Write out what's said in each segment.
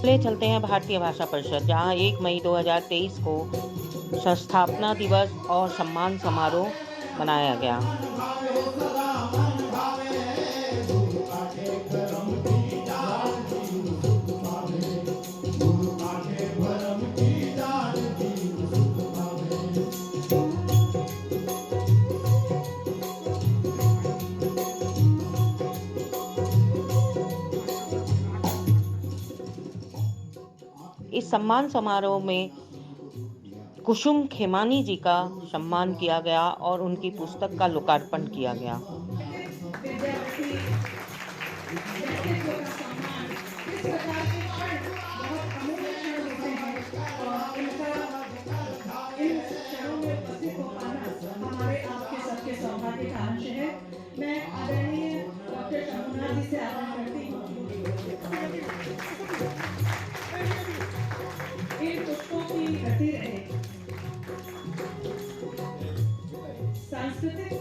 चले चलते हैं भारतीय भाषा परिषद, जहां 1 मई 2023 को संस्थापना दिवस और सम्मान समारोह मनाया गया। इस सम्मान समारोह में कुसुम खेमानी जी का सम्मान किया गया और उनकी पुस्तक का लोकार्पण किया गया। हमारे आपके सबके सौभाग्य का अंश है। मैं आदरणीय डॉक्टर शंभुनाथ जी से आग्रह करती हूँ इन पुष्पों की गति रहे। सांस्कृतिक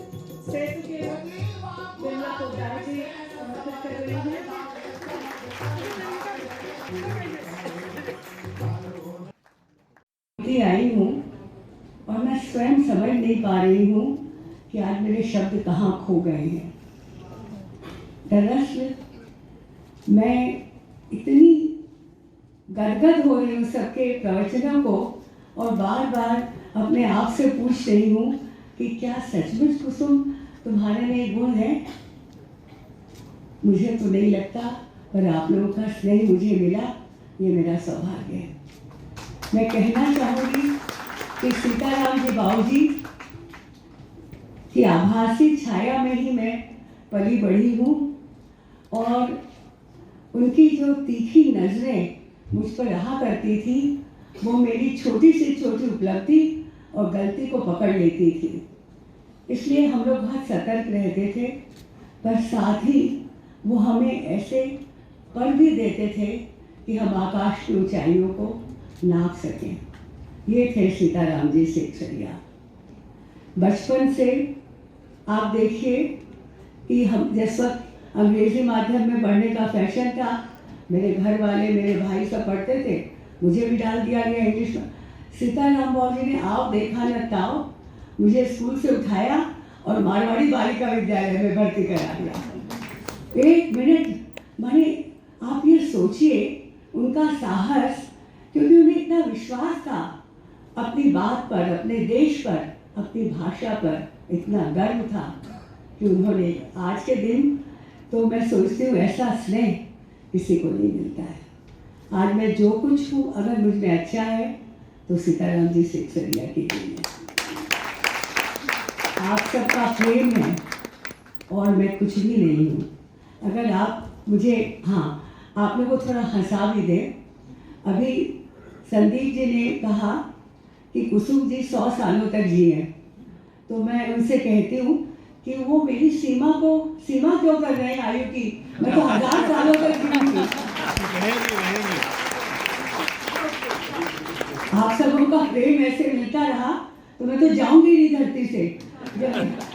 सेतु के बिमला पोदार जी समर्पित कर रही हैं। आई हूँ और मैं स्वयं समझ नहीं पा रही हूँ कि आज मेरे शब्द कहाँ खो गए हैं। दरअसल मैं इतनी गदगद हो रही हूँ सबके प्रवचनों को और बार बार अपने आप से पूछ रही हूँ कि क्या सचमुच कुसुम तुम्हारे में एक गुण है। मुझे तो नहीं लगता, पर आप लोगों का स्नेह मुझे मिला, ये मेरा सौभाग्य है। मैं कहना चाहूँगी कि सीताराम जी बाबूजी की आभासी छाया में ही मैं पली बढ़ी हूँ और उनकी जो तीखी नजरें मुझ पर रहा करती थी वो मेरी छोटी से छोटी उपलब्धि और गलती को पकड़ लेती थी। इसलिए हम लोग बहुत सतर्क रहते थे, पर साथ ही वो हमें ऐसे पल भी देते थे कि हम आकाश की ऊंचाइयों को नाप सकें। ये थे सीताराम जी सेठरिया। बचपन से आप देखिए कि हम जिस वक्त अंग्रेजी माध्यम में पढ़ने का फैशन था, मेरे घर वाले मेरे भाई सब पढ़ते थे, मुझे भी डाल दिया गया इंग्लिश में। सीताराम बाबूजी ने आओ देखा न ताओ मुझे स्कूल से उठाया और मारवाड़ी बालिका विद्यालय में भर्ती करा दिया। एक मिनट माने आप ये सोचिए उनका साहस, क्योंकि उन्हें इतना विश्वास था अपनी बात पर, अपने देश पर, अपनी भाषा पर इतना गर्व था कि उन्होंने आज के दिन तो मैं सोचती हूँ ऐसा स्नेह किसी को नहीं मिलता है। आज मैं जो कुछ हूँ अगर मुझ में अच्छा है तो सीताराम जी सेठरिया की देन है। आप सबका प्रेम है और मैं कुछ भी नहीं हूँ। अगर आप मुझे आप लोगों को थोड़ा हंसा भी दें। अभी संदीप जी ने कहा कि कुसुम जी 100 सालों तक जिए, तो मैं उनसे कहती हूँ कि वो मेरी सीमा क्यों कर रहे हैं आयु की। मैं तो 1000 सालों तक जीऊंगी। आप सबों का प्रेम ऐसे मिलता रहा तो मैं तो जाऊंगी नहीं धरती से। जब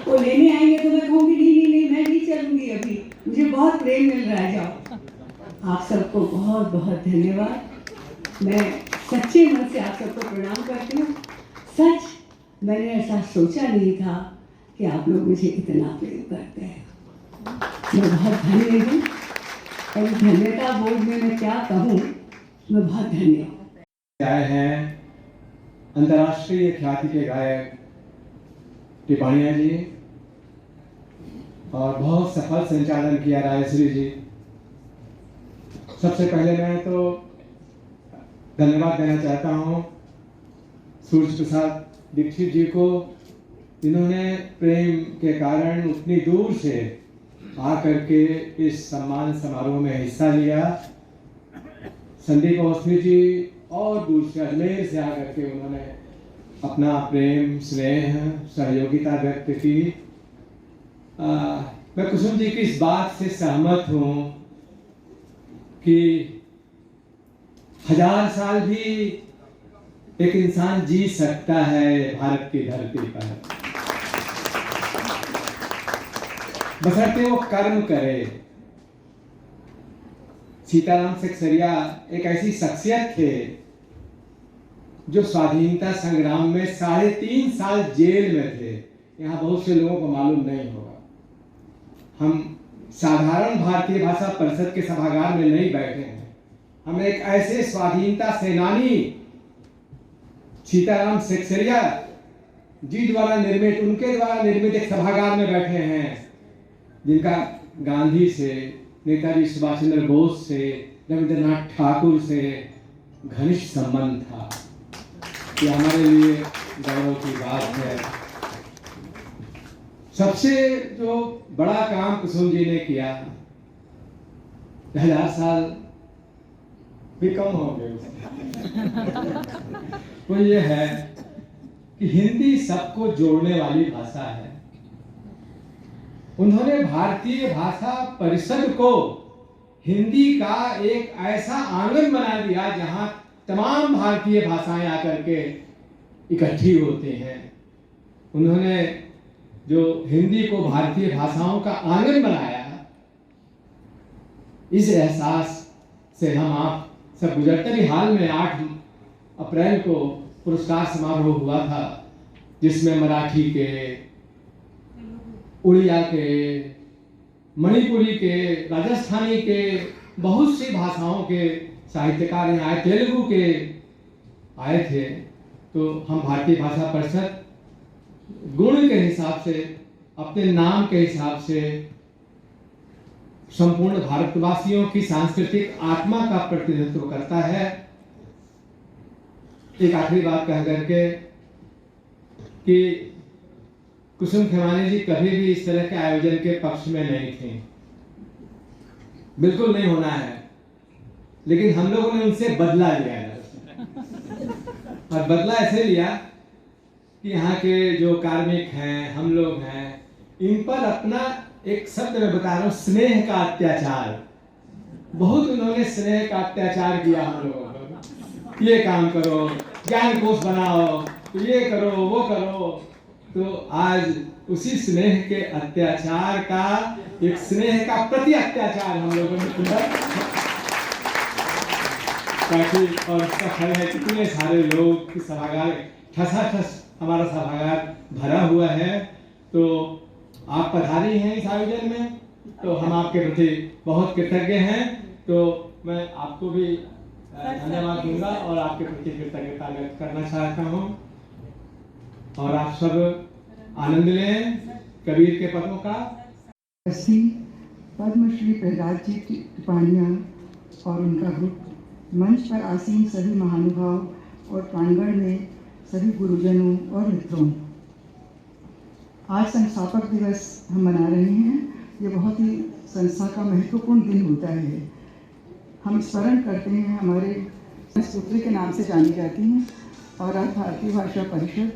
वो लेने आएंगे तो मैं कहूँगी नहीं मैं नहीं चलूंगी, अभी मुझे बहुत प्रेम मिल रहा है, जाओ। आप सबको बहुत बहुत धन्यवाद। मैं सच्चे मन से आप सबको प्रणाम करती हूँ। सच मैंने ऐसा सोचा नहीं था कि आप लोग मुझे इतना प्रेम करते हैं। मैं बहुत धन्य हूँ और धन्यता बोध में मैं क्या कहूँ, मैं बहुत धन्य हूँ। आए हैं अंतर्राष्ट्रीय ख्याति के गायक टिपाणिया जी और बहुत सफल संचालन किया रायश्री जी। सबसे पहले मैं तो धन्यवाद देना चाहता हूँ सूर्य प्रसाद दीक्षित जी को, इन्होंने प्रेम के कारण उतनी दूर से आकर के इस सम्मान समारोह में हिस्सा लिया। संदीप अवस्थी जी और दूर से अजमेर से आकर के उन्होंने अपना प्रेम, स्नेह, सहयोगिता व्यक्त की। मैं कुसुम जी की इस बात से सहमत हूँ कि 1000 साल भी एक इंसान जी सकता है भारत की धरती पर, बशर्ते वो कर्म करे। सीताराम सेक्सरिया एक ऐसी शख्सियत थे जो स्वाधीनता संग्राम में 3.5 साल जेल में थे। यहाँ बहुत से लोगों को मालूम नहीं होगा। हम साधारण भारतीय भाषा परिषद के सभागार में नहीं बैठे हैं, हम एक ऐसे स्वाधीनता सेनानी सीताराम सेक्सरिया जी द्वारा निर्मित, उनके द्वारा निर्मित एक सभागार में बैठे हैं जिनका गांधी से, नेताजी सुभाष चंद्र बोस से, रविंद्रनाथ ठाकुर से घनिष्ठ संबंध था। ये हमारे लिए गौरव की बात है। सबसे जो बड़ा काम कुसुम जी ने किया, 1000 साल भी कम हो गए, वो ये है कि हिंदी सबको जोड़ने वाली भाषा है। उन्होंने भारतीय भाषा परिषद को हिंदी का एक ऐसा आंगन बना दिया जहां तमाम भारतीय भाषाएं आकर के इकट्ठी होती हैं। उन्होंने जो हिंदी को भारतीय भाषाओं का आंगन बनाया, इस एहसास से हम आप सब गुजरते भी। हाल में 8 अप्रैल को पुरस्कार समारोह हुआ था जिसमें मराठी के, उड़िया के, मणिपुरी के, राजस्थानी के, बहुत सी भाषाओं के साहित्यकार यहाँ आए, तेलुगु के आए थे। तो हम भारतीय भाषा परिषद गुण के हिसाब से, अपने नाम के हिसाब से संपूर्ण भारतवासियों की सांस्कृतिक आत्मा का प्रतिनिधित्व करता है। एक आखिरी बात कह करके कि कुसुम खेमानी जी कभी भी इस तरह के आयोजन के पक्ष में नहीं थे, बिल्कुल नहीं होना है, लेकिन हम लोगों ने उनसे बदला लिया है। और बदला ऐसे लिया कि यहाँ के जो कार्मिक हैं, हम लोग हैं, इन पर अपना, एक शब्द में बता रहा हूँ, स्नेह का अत्याचार, बहुत उन्होंने स्नेह का अत्याचार किया हम लोगों पर। ये काम करो, ज्ञान कोश बनाओ, ये करो, वो करो। तो आज उसी स्नेह के अत्याचार का, एक स्नेह का प्रति अत्याचार हम लोगों ने किया। काफी और सफल है, कितने सारे लोग की सभागार ठसाठस हमारा सभागार भरा हुआ है। तो आप पधारी हैं इस आयोजन में, तो हम आपके प्रति बहुत कृतज्ञ हैं। तो मैं आपको भी धन्यवाद दूंगा और आपके प्रति कृतज्ञता व्यक्त करना चाहता हूँ। और आप सब आनंद लें कबीर के पदों का। पद्मश्री प्रहलाद जी टिपानिया और उनका ग्रुप, मंच पर आसीन सभी महानुभाव और प्रांगण में सभी गुरुजनों और मित्रों, आज संस्थापक दिवस हम मना रहे हैं। ये बहुत ही संस्था का महत्वपूर्ण दिन होता है। हम स्मरण करते हैं, हमारे पुत्री के नाम से जानी जाती हैं और आज भारतीय भाषा परिषद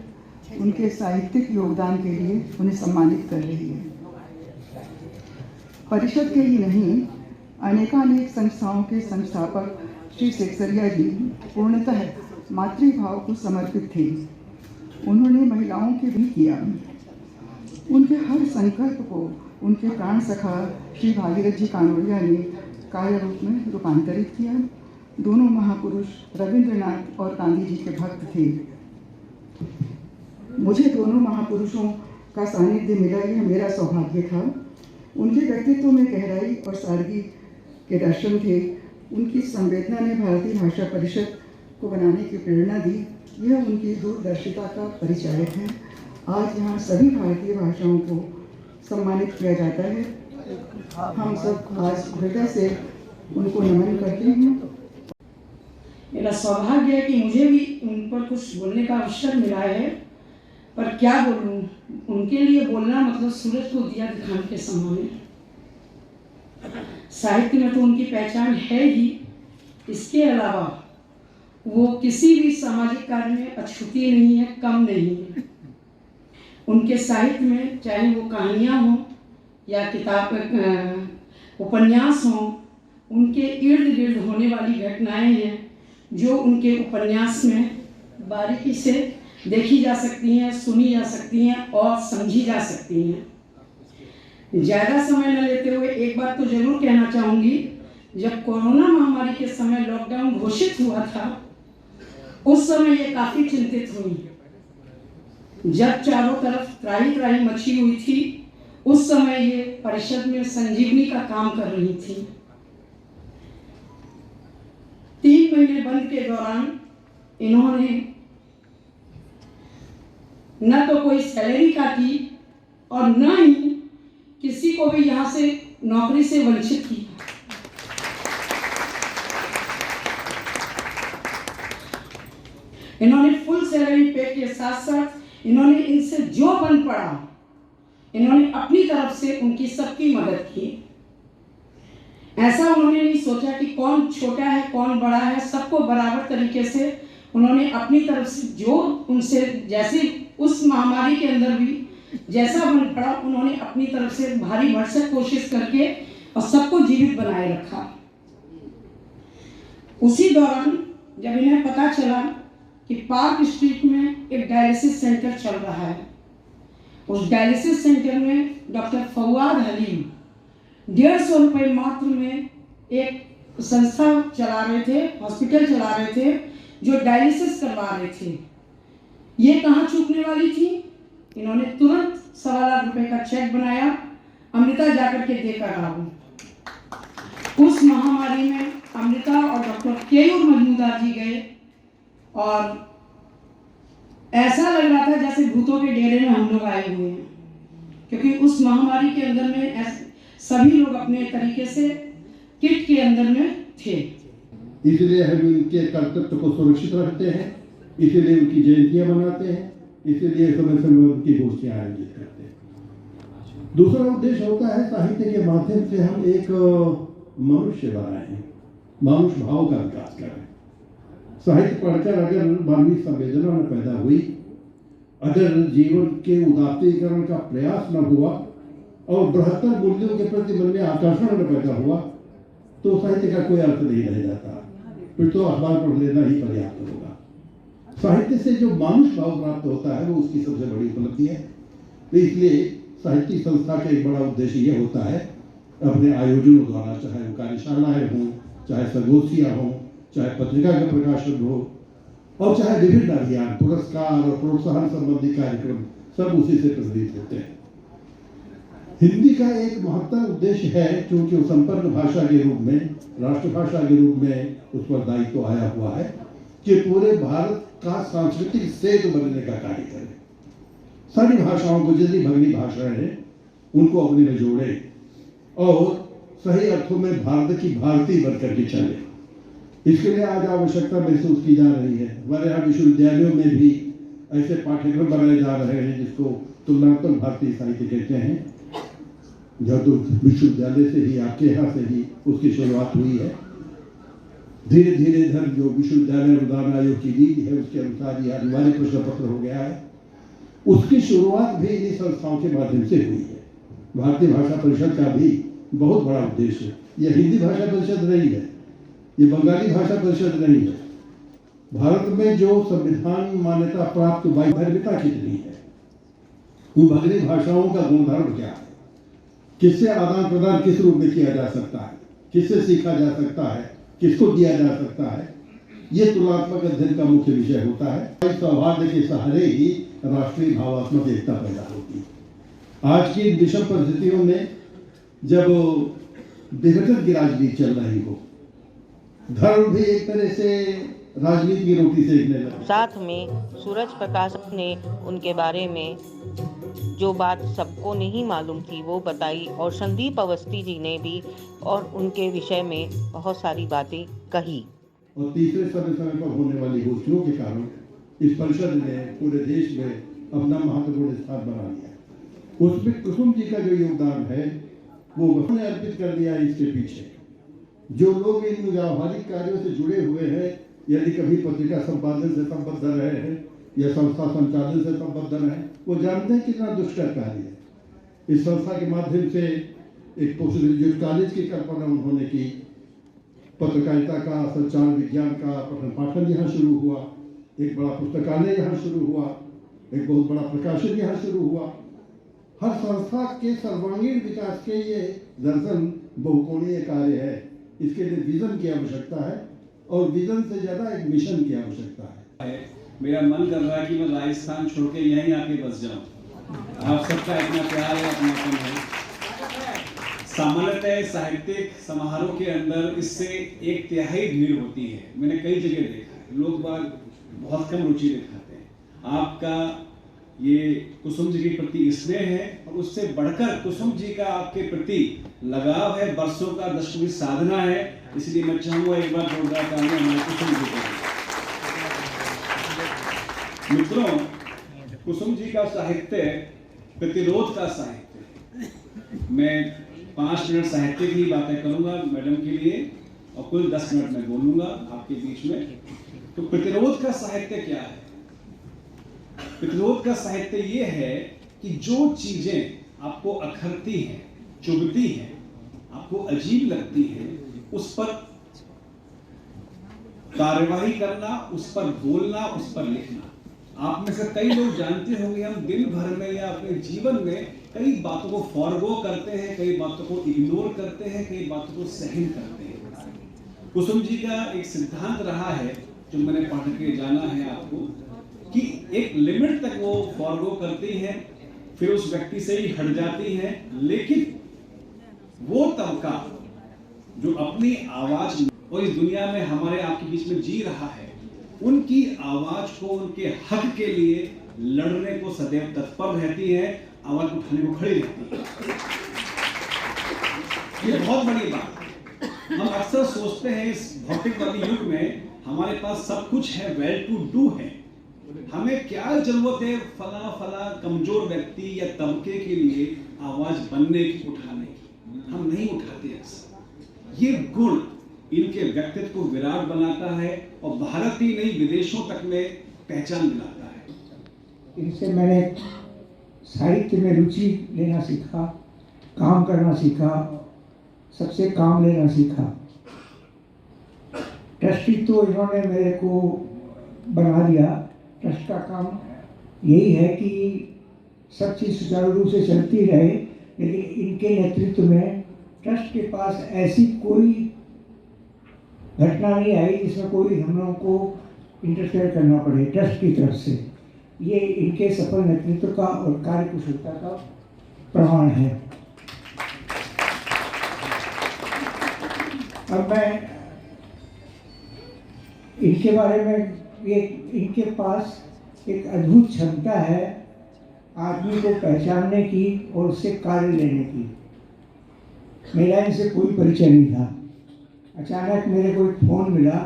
उनके साहित्यिक योगदान के लिए उन्हें सम्मानित कर रही है। परिषद के ही नहीं, अनेकानेक संस्थाओं के संस्थापक श्री सेक्सरिया जी पूर्णतः मातृभाव को समर्पित थे। उन्होंने महिलाओं के भी किया। उनके हर संकल्प को उनके प्राण सखा श्री भागीरथ जी कानोड़िया ने कार्य रूप में रूपांतरित किया। दोनों महापुरुष रविंद्रनाथ और गांधी जी के भक्त थे। मुझे दोनों महापुरुषों का सानिध्य मिला, यह मेरा सौभाग्य था। उनके व्यक्तित्व में गहराई और सादगी के दर्शन थे। उनकी संवेदना ने भारतीय भाषा परिषद को बनाने की प्रेरणा दी। यह उनकी दूरदर्शिता का परिचायक है। आज यहाँ सभी भारतीय भाषाओं को सम्मानित किया जाता है। हम सब आज हृदय से उनको नमन करते हैं। मेरा सौभाग्य है कि मुझे भी उन पर कुछ बोलने का अवसर मिला है। पर क्या बोलूं, उनके लिए बोलना मतलब सूरज को दिया दिखाने के समान है। साहित्य में तो उनकी पहचान है ही, इसके अलावा वो किसी भी सामाजिक कार्य में अछूती नहीं है, कम नहीं है। उनके साहित्य में चाहे वो कहानियाँ हों या किताब उपन्यास हों, उनके इर्द गिर्द होने वाली घटनाएं हैं जो उनके उपन्यास में बारीकी से देखी जा सकती हैं, सुनी जा सकती हैं और समझी जा सकती हैं। ज़्यादा समय न लेते हुए एक बात तो जरूर कहना चाहूँगी, जब कोरोना महामारी के समय लॉकडाउन घोषित हुआ था, उस समय ये काफ़ी चिंतित हुई। जब चारों तरफ त्राही त्राही मची हुई थी, उस समय ये परिषद में संजीवनी का काम कर रही थी। 3 महीने बंद के दौरान इन्होंने न तो कोई सैलरी काटी और न ही किसी को भी यहाँ से नौकरी से वंचित किया। इन्होंने फुल सैलरी पे के साथ साथ इन्होंने इनसे जो बन पड़ा, इन्होंने अपनी तरफ से उनकी सबकी मदद की। ऐसा उन्होंने नहीं सोचा कि कौन छोटा है कौन बड़ा है, सबको बराबर तरीके से उन्होंने अपनी तरफ से जो उनसे जैसे उस महामारी के अंदर भी जैसा बन पड़ा, उन्होंने अपनी तरफ से भारी भरसक कोशिश करके और सबको जीवित बनाए रखा। उसी दौरान जब इन्हें पता चला कि पार्क स्ट्रीट में एक डायलिसिस सेंटर चल रहा है, उस डायलिसिस सेंटर में डॉक्टर फवाद हलीम 150 रुपये मात्र में एक संस्था चला रहे थे, हॉस्पिटल चला रहे थे, जो डायलिसिस करवा रहे थे। ये कहाँ चूकने वाली थी? इन्होंने तुरंत 1.25 लाख रुपए का चेक बनाया, अमृता जाकर के देकर आओ। उस महामारी में अमृता और डॉक्टर केयूर मजूमदार जी गए और ऐसा लग रहा था जैसे भूतों के डेरे में हम लोग आए हुए हैं, क्योंकि उस महामारी के अंदर में सभी लोग अपने तरीके से किट के अंदर में थे। इसलिए हम उनके कर्तव्य को सुरक्षित रखते हैं, इसीलिए उनकी जयंतियां मनाते हैं, इसीलिए समय समय उनकी गोष्ठियां आयोजित करते हैं। दूसरा उद्देश्य होता है साहित्य के माध्यम से हम एक मनुष्य बनाएं, मनुष्य भाव का विकास करें। साहित्य पढ़कर अगर मानवीय संवेदना न पैदा हुई, अगर जीवन के उदात्तीकरण का प्रयास न हुआ और बृहत्तर मूल्यों के प्रति मन में आकर्षण न पैदा हुआ, तो साहित्य का कोई अर्थ नहीं रह जाता। फिर तो अखबार पढ़ लेना ही पर्याप्त होगा। साहित्य से जो मानुष भाव प्राप्त होता है वो उसकी सबसे बड़ी उपलब्धि है। तो इसलिए साहित्यिक संस्था का एक बड़ा उद्देश्य यह होता है, अपने आयोजनों द्वारा, चाहे वो कार्यशालाएं हों, चाहे संगोष्ठियां हों, चाहे पत्रिका का प्रकाशन हो, और चाहे विभिन्न अभियान, पुरस्कार और प्रोत्साहन संबंधी कार्यक्रम, सब उसी से प्रेरित होते हैं। हिंदी का एक महत्वपूर्ण उद्देश्य है, क्योंकि वो संपन्न भाषा के रूप में, राष्ट्रभाषा के रूप में उस पर दायित्व आया हुआ है कि पूरे भारत का सांस्कृतिक सेतु बनने का कार्य करे। सारी भाषाओं को, जितनी भगनी भाषाएं हैं, उनको अपने में जोड़े और सही अर्थों में भारत की भारतीय बनकर के चले। इसके लिए आज आवश्यकता महसूस की जा रही है। हमारे यहाँ विश्वविद्यालयों में भी ऐसे पाठ्यक्रम बनाए जा रहे हैं जिसको तुलनात्मक भारतीय साहित्य कहते हैं। जब तो विश्वविद्यालय से ही, आपके यहाँ से ही उसकी शुरुआत हुई है। धीरे धीरे इधर जो विश्वविद्यालय अनुदान आयोग की नीति है उसके अनुसार यह अनिवार्य प्रश्न पत्र हो गया है। उसकी शुरुआत भी इन्हीं संस्थाओं के माध्यम से हुई है। भारतीय भाषा परिषद का भी बहुत बड़ा उद्देश्य है। यह हिंदी भाषा परिषद नहीं है, ये बंगाली भाषा परिषद नहीं है। भारत में जो संविधान मान्यता प्राप्त वैधता कितनी है, उन भगनी भाषाओं का गुणधर्म क्या है, किससे आदान प्रदान किस रूप में किया जा सकता है, किससे सीखा जा सकता है, किसको दिया जा सकता है, ये तुलनात्मक अध्ययन का मुख्य विषय होता है। सौहार्द के सहारे ही राष्ट्रीय भावात्मक एकता पैदा होती है। आज की विषम परिस्थितियों में जब विघटन की राजनीति चल रही हो, धर्म भी एक तरह से राजनीति की रोटी सेकने लगा। साथ में सूरज प्रकाश ने उनके बारे में जो बात सबको नहीं मालूम थी वो बताई, और संदीप अवस्थी जी ने भी और उनके विषय में बहुत सारी बातें कही। और तीसरे समय समय पर होने वाली गोष्ठियों के कारण इस परिषद ने पूरे देश में अपना महत्वपूर्ण स्थान बना लिया। उसमें कुसुम जी का जो योगदान है वो उन्होंने अर्पित कर दिया इसके पीछे। जो लोग इन व्यावहारिक कार्यों से जुड़े हुए हैं, यदि कभी पत्रिका संपादन से संबद्ध रहे हैं या संस्था संचालन से संबद्ध रहे, वो जानते हैं कितना दुष्कर कार्य है। इस संस्था के माध्यम से एक पोस्ट ग्रेजुएट कॉलेज की कल्पना उन्होंने की, पत्रकारिता का, संचार विज्ञान का पठन पाठन यहाँ शुरू हुआ, एक बड़ा पुस्तकालय यहाँ शुरू हुआ, एक बहुत बड़ा प्रकाशन यहाँ शुरू हुआ। हर संस्था के सर्वांगीण विकास के ये दर्शन बहुकोणीय कार्य है। इसके लिए विजन की आवश्यकता है और विजन से ज्यादा एक मिशन की आवश्यकता है। मेरा मन कर रहा है कि मैं राजस्थान छोड़ के यहीं आके बस जाऊं। आप सबका इतना प्यार है, अपनापन है। सामान्यतः साहित्यिक समारोह के अंदर इससे 1/3 भीड़ होती है। मैंने कई जगह देखा है, लोग बाग बहुत कम रुचि दिखाते हैं। आपका ये कुसुम जी के प्रति स्नेह है और उससे बढ़कर कुसुम जी का आपके प्रति लगाव है, वर्षों का, दशकों की साधना है। इसलिए मैं चाहूंगा एक बार जोरदार तालियां हमारे कुसुम जी को। मित्रों, कुसुम जी का साहित्य प्रतिरोध का साहित्य है। मैं 5 मिनट साहित्य की बातें करूंगा मैडम के लिए और कुल 10 मिनट में बोलूंगा आपके बीच में। तो प्रतिरोध का साहित्य क्या है? प्रतिरोध का साहित्य ये है कि जो चीजें आपको अखरती हैं, चुभती हैं, आपको अजीब लगती हैं, उस पर कार्यवाही करना, उस पर बोलना, उस पर लिखना। आप में से कई लोग जानते होंगे, हम दिन भर में या अपने जीवन में कई बातों को फॉरगो करते हैं, कई बातों को इग्नोर करते हैं, कई बातों को सहन करते हैं। कुसुम जी का एक सिद्धांत रहा है जो मैंने पढ़ के जाना है आपको, कि एक लिमिट तक वो फॉरगो करती हैं, फिर उस व्यक्ति से ही हट जाती हैं, लेकिन वो तबका जो अपनी आवाज और इस दुनिया में हमारे आपके बीच में जी रहा है, उनकी आवाज को, उनके हक के लिए लड़ने को सदैव तत्पर रहती है, आवाज उठाने को खड़ी रहती है। ये बहुत बड़ी बात है। हम अक्सर सोचते हैं इस भौतिकवादी युग में हमारे पास सब कुछ है, वेल टू डू है, हमें क्या जरूरत है फला फला कमजोर व्यक्ति या तबके के लिए आवाज बनने की, उठाने की। हम नहीं उठाते अक्सर। ये गुण इनके व्यक्तित्व को विराट बनाता है और भारत ही नहीं विदेशों तक में पहचान दिलाता है। इनसे मैंने साहित्य में रुचि लेना सीखा, काम करना सीखा, सबसे काम लेना सीखा। ट्रस्टी तो इन्होंने मेरे को बना दिया। ट्रस्ट का काम यही है कि सब चीज़ सुचारू रूप से चलती रहे, लेकिन इनके नेतृत्व में ट्रस्ट के पास ऐसी कोई घटना नहीं आई जिसमें कोई हम लोगों को इंटरफेयर करना पड़े ट्रस्ट की तरफ से। ये इनके सफल नेतृत्व का और कार्यकुशलता का प्रमाण है। अब मैं इनके बारे में, ये इनके पास एक अद्भुत क्षमता है आदमी को पहचानने की और उससे कार्य लेने की। मेरा इनसे कोई परिचय नहीं था। अचानक मेरे को एक फ़ोन मिला,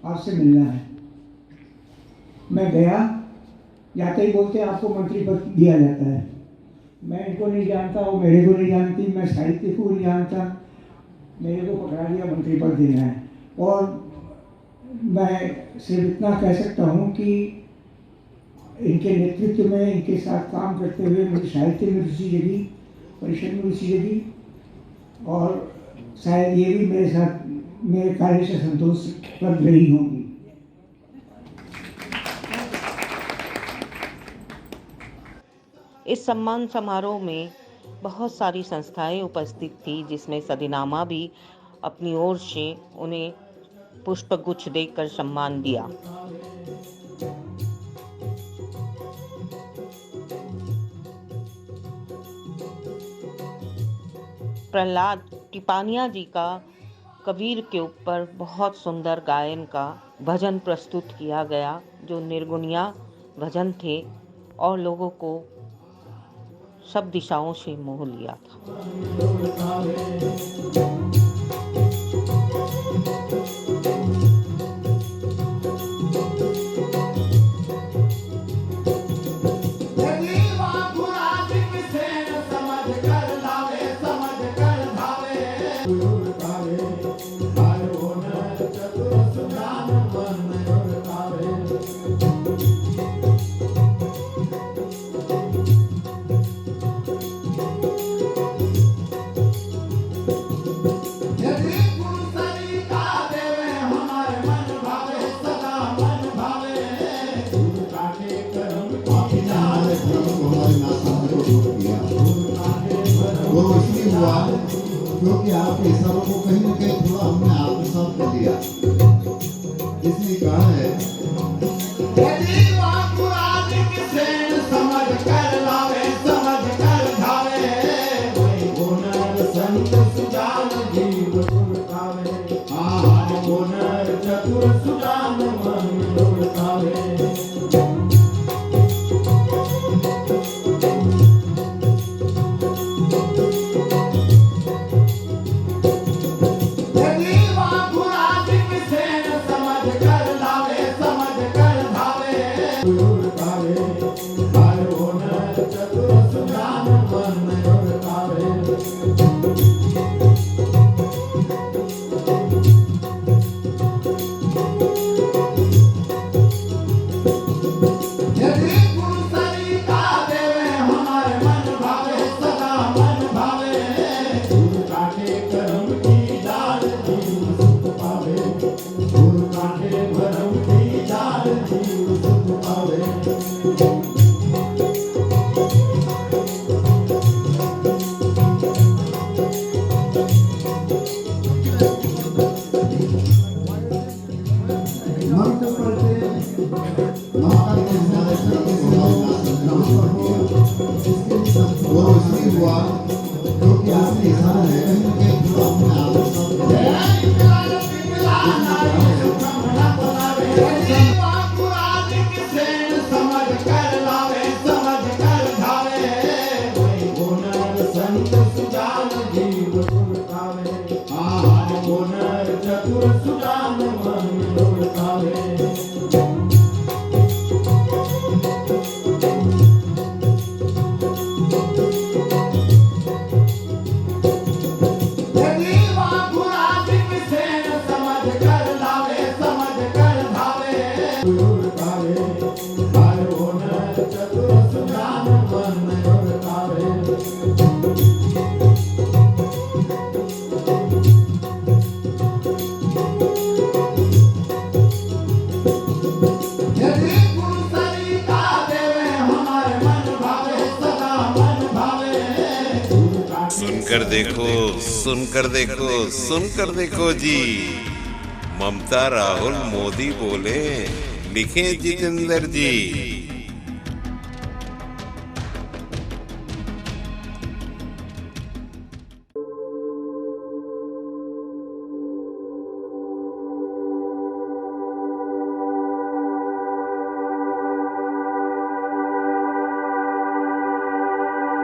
आपसे मिलना है। मैं गया, जाते ही बोलते आपको मंत्री पद दिया जाता है। मैं इनको नहीं जानता, वो मेरे को नहीं जानती, मैं साहित्य को नहीं जानता, मेरे को पकड़ा दिया मंत्री पद देना है। और मैं सिर्फ इतना कह सकता हूँ कि इनके नेतृत्व में, इनके साथ काम करते हुए मुझे साहित्य में रुचि जगी, परिषद में रुचि जगी और शायद ये भी मेरे साथ मेरे कार्य से संतोष कर रही होंगी। इस सम्मान समारोह में बहुत सारी संस्थाएं उपस्थित थी, जिसमें सदीनामा भी अपनी ओर से उन्हें पुष्पगुच्छ देकर सम्मान दिया। प्रहलाद टिपानिया जी का कबीर के ऊपर बहुत सुंदर गायन का भजन प्रस्तुत किया गया, जो निर्गुणिया भजन थे और लोगों को सब दिशाओं से मोह लिया था। क्योंकि आपके हिसाबों को कहीं न कहीं थोड़ा हमने आत्मसात कर लिया। इसलिए कहा है समझ कर लावे समझ कर धावे वही गुणर संत सुजान जीव गुणकावे गुणर चतुर सुजान मन गुणकावे। सुनकर देखो जी, ममता राहुल मोदी बोले, लिखे जितेंद्र जी।